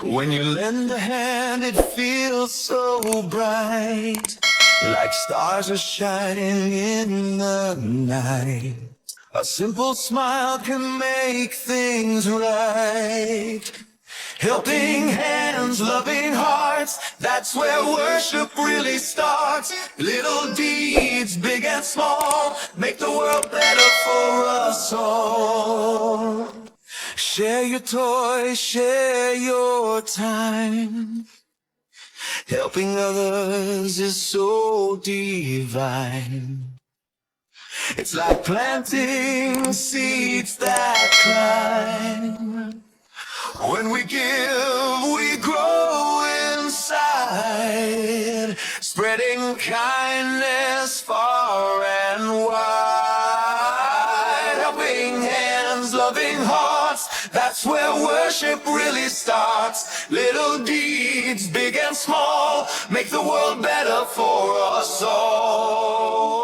When you lend a hand, it feels so bright, like stars are shining in the night. A simple smile can make things right. Helping hands, loving hearts, that's where worship really starts. Little deeds, big and small, make the world better for us all. Share your toys, share your time. Helping others is so divine. It's like planting seeds that climb. When we give, we grow inside, spreading kindness far and wide. Helping hands, loving hearts, that's where worship really starts. Little deeds, big and small, make the world better for us all.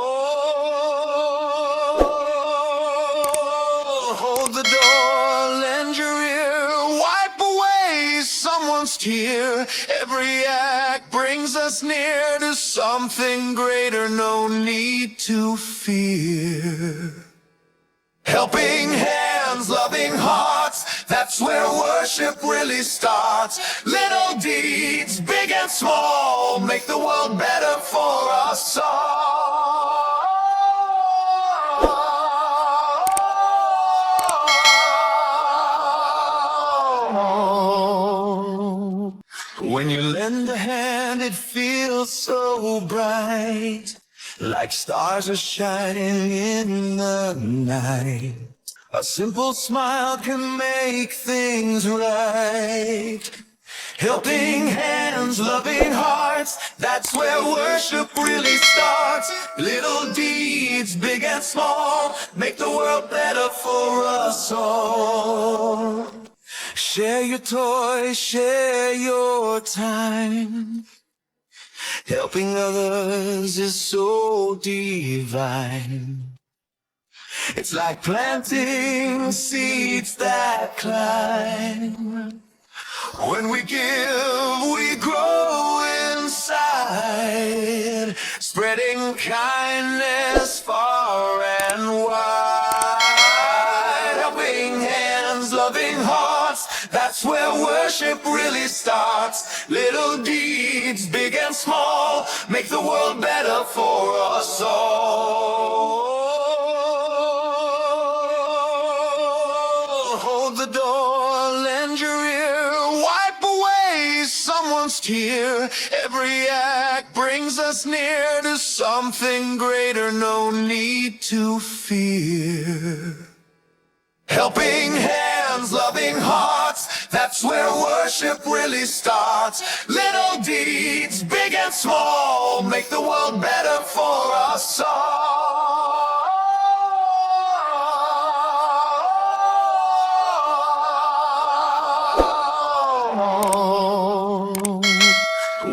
Hold the door, lend your ear, wipe away someone's tear. Every act brings us near to something greater, no need to fear. Helping hands, loving hearts, that's where worship really starts. Little deeds, big and small, make the world better for us all. When you lend a hand, it feels so bright, like stars are shining in the night. A simple smile can make things right. Helping hands, loving hearts, that's where worship really starts. Little deeds, big and small, make the world better for us all. Share your toys, share your time. Helping others is so divine. It's like planting seeds that climb. When we give, we grow inside, spreading kindness far and wide. Helping hands, loving hearts, that's where worship really starts. Little deeds, big and small, make the world better for us all. Hold the door, lend your ear, wipe away someone's tear. Every act brings us near to something greater, no need to fear. Helping hands, loving hearts, that's where worship really starts. Little deeds, big and small, make the world better for us all.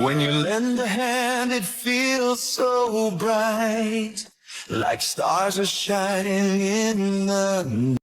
When you lend a hand, it feels so bright, like stars are shining in the night.